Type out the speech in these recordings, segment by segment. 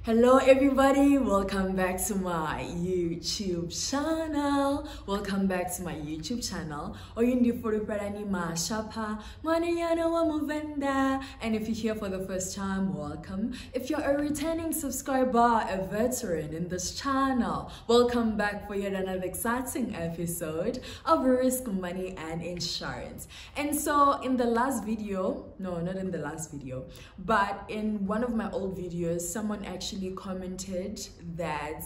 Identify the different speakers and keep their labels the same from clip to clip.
Speaker 1: Hello everybody, welcome back to my YouTube channel. Welcome back to my YouTube channel. Oyundi Furiparani Mashapa, Manayana Wamuvenda. And if you're here for the first time, welcome. If you're a returning subscriber, a veteran in this channel, welcome back for yet another exciting episode of Risk, Money and Insurance. And so in the last video, no, not in the last video, but in one of my old videos, someone actually commented that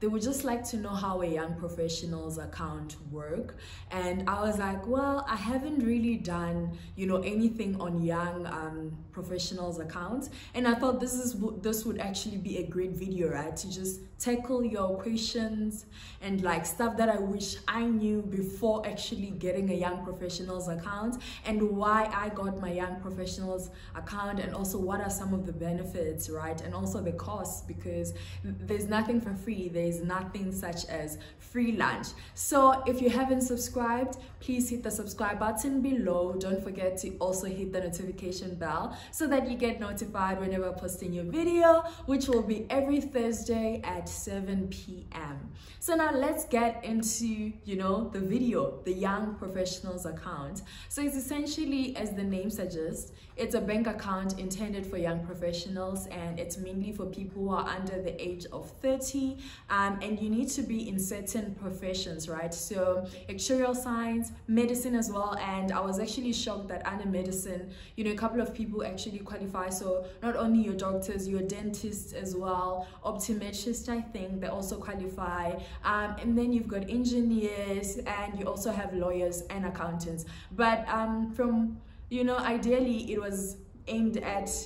Speaker 1: they would just like to know how a young professional's account work. And I was like, well, I haven't really done anything on young professionals accounts, and I thought this would actually be a great video, right, to just tackle your questions and like stuff that I wish I knew before actually getting a young professionals account, and why I got my young professionals account, and also what are some of the benefits, right, and also the costs, because there's nothing for free. There's nothing such as free lunch. So if you haven't subscribed, please hit the subscribe button below. Don't forget to also hit the notification bell so that you get notified whenever I post a new video, which will be every Thursday at 7 p.m. So now let's get into the video, the young professionals account. So it's essentially, as the name suggests, it's a bank account intended for young professionals, and it's mainly for people who are under the age of 30, and you need to be in certain professions, right? So actuarial science, medicine as well. And I was actually shocked that under medicine, a couple of people actually qualify. So not only your doctors, your dentists as well, optometrists, I think they also qualify, and then you've got engineers, and you also have lawyers and accountants. But from ideally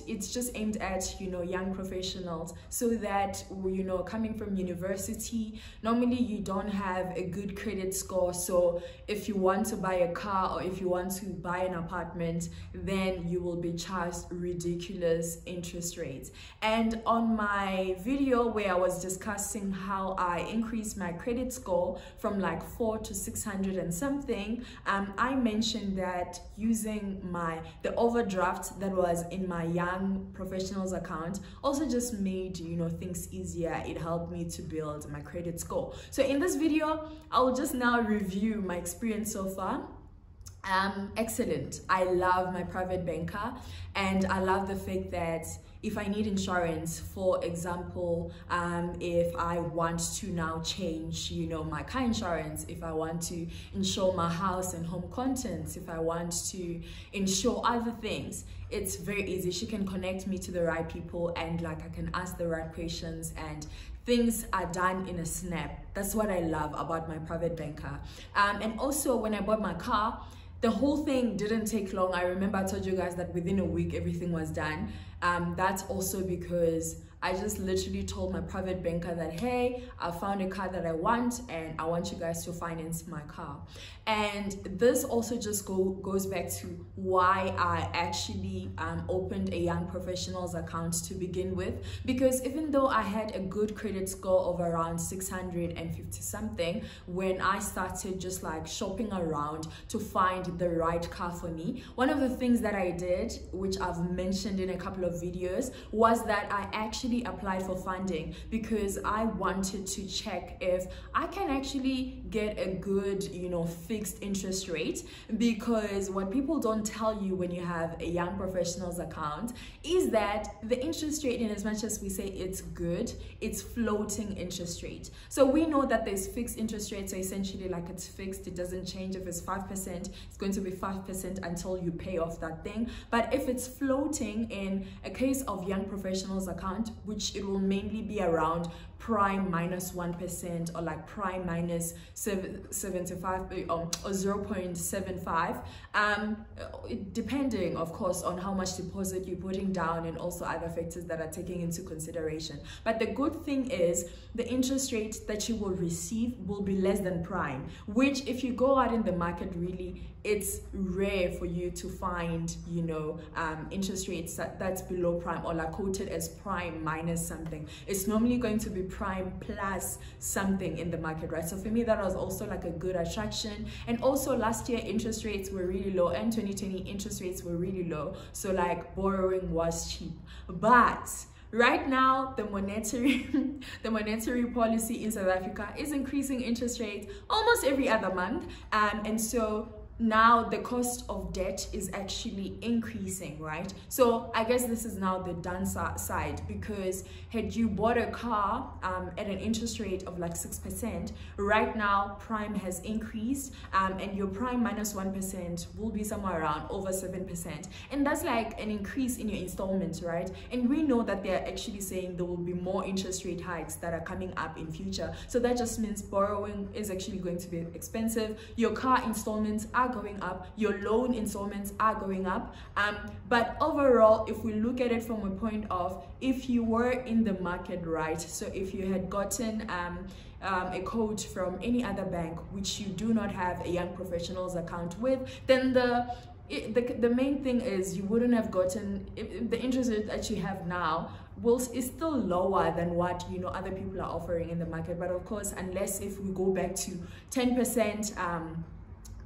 Speaker 1: it's just aimed at young professionals, so that coming from university, normally you don't have a good credit score. So if you want to buy a car or if you want to buy an apartment, then you will be charged ridiculous interest rates. And on my video where I was discussing how I increased my credit score from like 4 to 600 and something, I mentioned that using the overdraft that was in my young professionals account also just made things easier. It helped me to build my credit score. So in this video, I will just now review my experience so far. Excellent. I love my private banker, and I love the fact that if I need insurance, for example, if I want to now change, my car insurance, if I want to insure my house and home contents, if I want to insure other things, it's very easy. She can connect me to the right people, and like I can ask the right questions, and things are done in a snap. That's what I love about my private banker. And also when I bought my car, the whole thing didn't take long. I remember I told you guys that within a week everything was done. That's also because I just literally told my private banker that, hey, I found a car that I want, and I want you guys to finance my car. And this also just goes back to why I actually opened a young professionals account to begin with, because even though I had a good credit score of around 650 something, when I started just like shopping around to find the right car for me, one of the things that I did, which I've mentioned in a couple of videos, was that I actually applied for funding, because I wanted to check if I can actually get a good fixed interest rate. Because what people don't tell you when you have a young professionals account is that the interest rate, in as much as we say it's good, it's floating interest rate. So we know that there's fixed interest rates, so essentially like it's fixed, it doesn't change. If it's 5%, it's going to be 5% until you pay off that thing. But if it's floating, in a case of young professionals account, which it will mainly be around prime minus 1%, or like prime minus 75 or 0.75, depending of course on how much deposit you're putting down, and also other factors that are taken into consideration. But the good thing is the interest rate that you will receive will be less than prime, which if you go out in the market, really it's rare for you to find interest rates that's below prime, or like quoted as prime minus something. It's normally going to be prime plus something in the market, right? So for me, that was also like a good attraction. And also last year interest rates were really low, and 2020 interest rates were really low, so like borrowing was cheap. But Right now, the monetary the monetary policy in South Africa is increasing interest rates almost every other month, and so now the cost of debt is actually increasing, right? So I guess this is now the downside, because had you bought a car at an interest rate of like 6%, right now prime has increased, and your prime minus 1% will be somewhere around over 7%, and that's like an increase in your installments, right? And we know that they're actually saying there will be more interest rate hikes that are coming up in future, so that just means borrowing is actually going to be expensive. Your car installments are going up, your loan installments are going up, but overall, if we look at it from a point of, if you were in the market, right, so if you had gotten a quote from any other bank which you do not have a young professionals account with, then the main thing is you wouldn't have gotten the interest rate that you have now is still lower than what other people are offering in the market. But of course, unless if we go back to 10%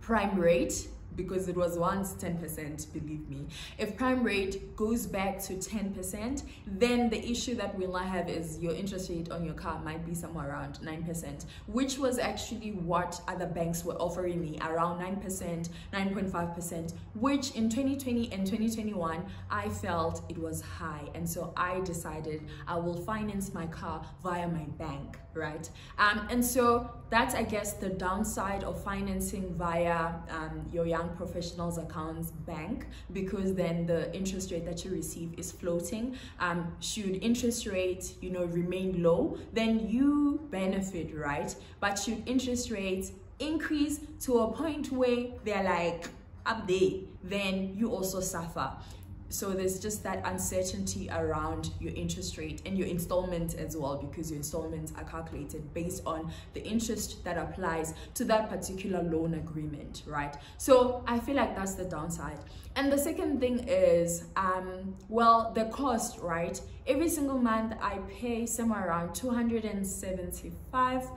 Speaker 1: prime rate, because it was once 10%, believe me. If prime rate goes back to 10%, then the issue that we'll not have is your interest rate on your car might be somewhere around 9%, which was actually what other banks were offering me, around 9%, 9.5%, which in 2020 and 2021, I felt it was high. And so I decided I will finance my car via my bank, right? And so that's, I guess, the downside of financing via your young professionals accounts bank, because then the interest rate that you receive is floating. Should interest rate remain low, then you benefit, right? But should interest rates increase to a point where they're like up there, then you also suffer. So there's just that uncertainty around your interest rate and your installments as well, because your installments are calculated based on the interest that applies to that particular loan agreement, right? So I feel like that's the downside. And the second thing is, well, the cost, right? Every single month I pay somewhere around 275.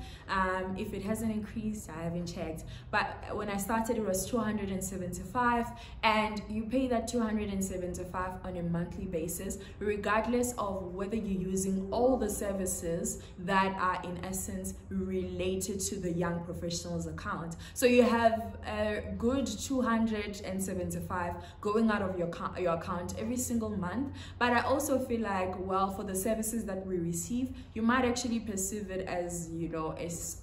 Speaker 1: If it hasn't increased, I haven't checked, but when I started it was 275, and you pay that 275 on a monthly basis, regardless of whether you're using all the services that are in essence related to the young professionals account. So you have a good 275 going out of your account every single month. But I also feel like, well, for the services that we receive, you might actually perceive it as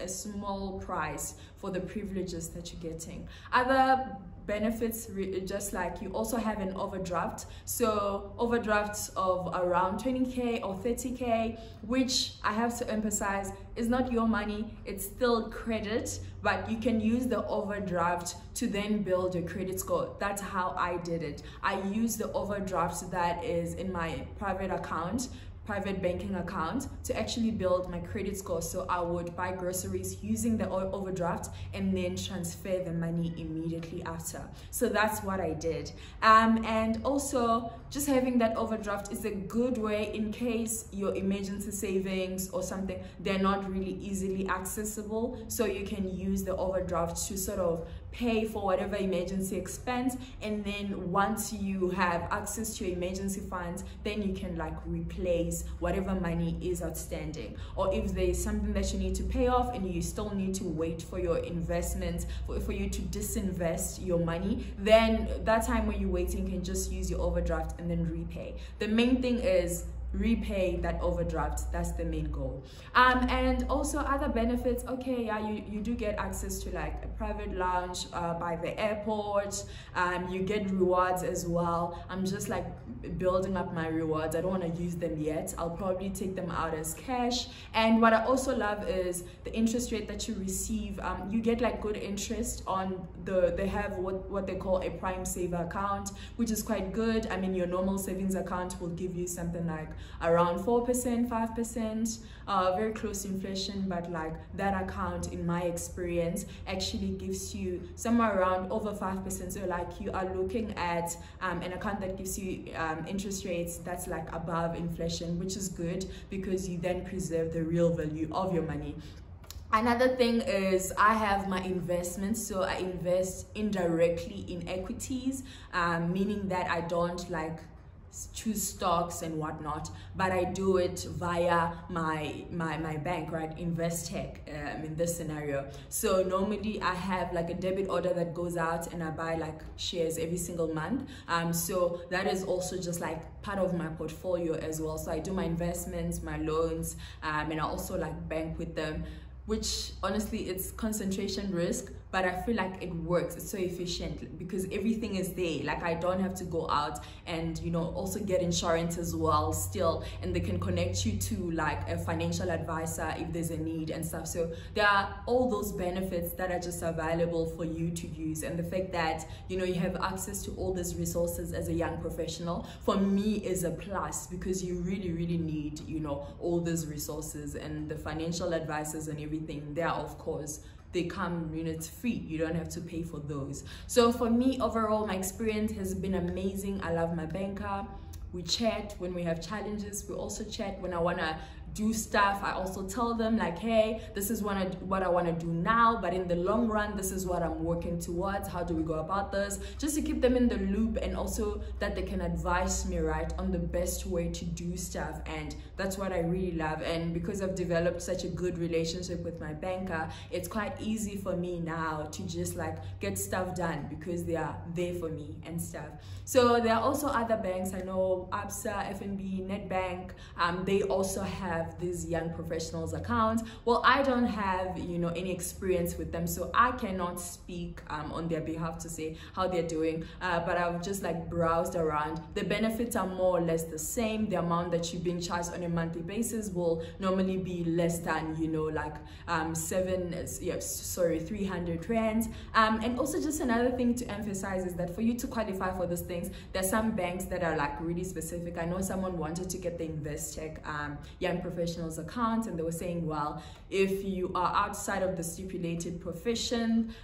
Speaker 1: a small price for the privileges that you're getting. Other benefits, just like you also have an overdraft, so overdrafts of around 20k or 30k, which I have to emphasize is not your money, it's still credit, but you can use the overdraft to then build your credit score. That's how I did it. I used the overdraft that is in my private banking account to actually build my credit score. So I would buy groceries using the overdraft and then transfer the money immediately after. So that's what I did. And also just having that overdraft is a good way in case your emergency savings or something, they're not really easily accessible. So you can use the overdraft to sort of pay for whatever emergency expense, and then once you have access to your emergency funds, then you can like replace whatever money is outstanding. Or if there's something that you need to pay off and you still need to wait for your investments, for you to disinvest your money, then that time when you're waiting, you can just use your overdraft and then repay. The main thing is repay that overdraft. That's the main goal. And also other benefits, okay, yeah, you do get access to like a private lounge by the airport. You get rewards as well. I'm just like building up my rewards. I don't want to use them yet. I'll probably take them out as cash. And what I also love is the interest rate that you receive. You get like good interest on they have what they call a prime saver account, which is quite good. I mean, your normal savings account will give you something like around 4%, 5%, very close to inflation, but like that account, in my experience, actually gives you somewhere around over 5%. So like you are looking at an account that gives you interest rates that's like above inflation, which is good because you then preserve the real value of your money. Another thing is I have my investments, so I invest indirectly in equities, meaning that I don't like choose stocks and whatnot, but I do it via my bank, right? Investec, in this scenario. So normally I have like a debit order that goes out and I buy like shares every single month. So that is also just like part of my portfolio as well. So I do my investments, my loans, and I also like bank with them, which honestly it's concentration risk, but I feel like it works. It's so efficient because everything is there. Like I don't have to go out and, you know, also get insurance as well still, and they can connect you to like a financial advisor if there's a need and stuff. So there are all those benefits that are just available for you to use, and the fact that, you know, you have access to all these resources as a young professional, for me is a plus, because you really need, you know, all these resources, and the financial advisors and everything there, of course, they come, you know, it's free. You don't have to pay for those. So for me, overall, my experience has been amazing. I love my banker. We chat when we have challenges. We also chat when I want to do stuff. I also tell them like, hey, this is what I want to do now, but in the long run, this is what I'm working towards. How do we go about this? Just to keep them in the loop, and also that they can advise me, right, on the best way to do stuff. And that's what I really love. And because I've developed such a good relationship with my banker, it's quite easy for me now to just like get stuff done because they are there for me and stuff. So there are also other banks. I know ABSA, FNB, Netbank, they also have these young professionals accounts. Well, I don't have, you know, any experience with them, so I cannot speak on their behalf to say how they're doing, but I've just like browsed around. The benefits are more or less the same. The amount that you're being charged on a monthly basis will normally be less than, you know, like 300 rands. And also just another thing to emphasize is that for you to qualify for these things, there's some banks that are like really specific. I know someone wanted to get the Investec young professionals account, and they were saying, well, if you are outside of the stipulated profession,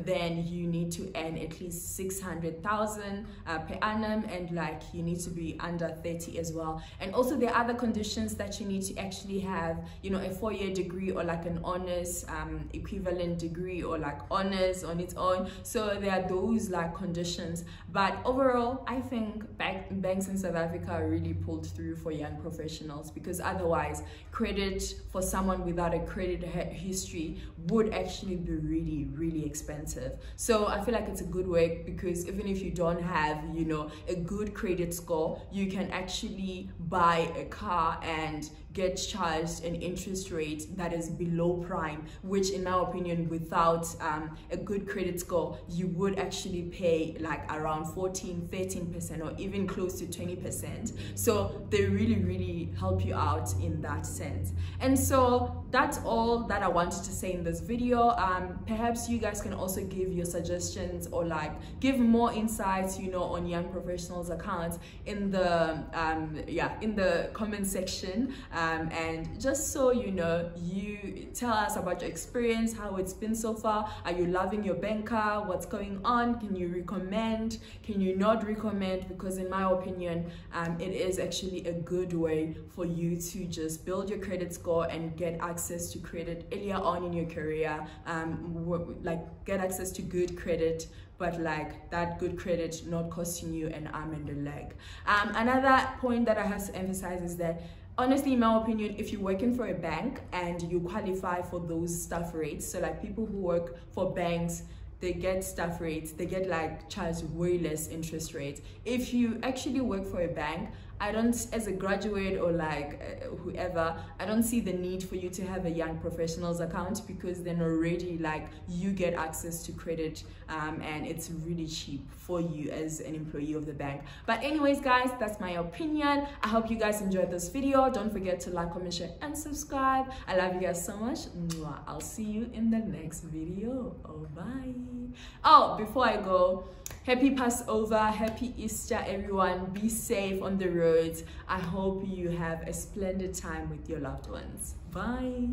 Speaker 1: then you need to earn at least 600,000 per annum, and like you need to be under 30 as well. And also there are other conditions that you need to actually have, you know, a 4-year degree or like an honors equivalent degree, or like honors on its own. So there are those like conditions, but overall I think banks in South Africa really pulled through for young professionals, because otherwise credit for someone without a credit history would actually be really expensive. So I feel like it's a good way, because even if you don't have, you know, a good credit score, you can actually buy a car and get charged an interest rate that is below prime, which in my opinion, without a good credit score, you would actually pay like around 14-13% or even close to 20%. So they really help you out in that sense. And so that's all that I wanted to say in this video. Perhaps you guys can also give your suggestions or like give more insights, you know, on young professionals accounts in the in the comment section, and just so you know, you tell us about your experience, how it's been so far. Are you loving your banker? What's going on? Can you recommend? Can you not recommend? Because in my opinion, it is actually a good way for you to just build your credit score and get access to credit earlier on in your career, like get access to good credit, but like that good credit not costing you an arm and a leg. Another point that I have to emphasize is that honestly, in my opinion, if you're working for a bank and you qualify for those staff rates, so like people who work for banks, they get staff rates, they get like charged way less interest rates. If you actually work for a bank, I don't, as a graduate or like whoever, I don't see the need for you to have a young professionals account, because then already like you get access to credit, and it's really cheap for you as an employee of the bank. But anyways guys, that's my opinion. I hope you guys enjoyed this video. Don't forget to like, comment, share and subscribe. I love you guys so much. Mwah. I'll see you in the next video. Oh, bye. Oh, before I go, happy Passover, happy Easter everyone. Be safe on the roads. I hope you have a splendid time with your loved ones. Bye.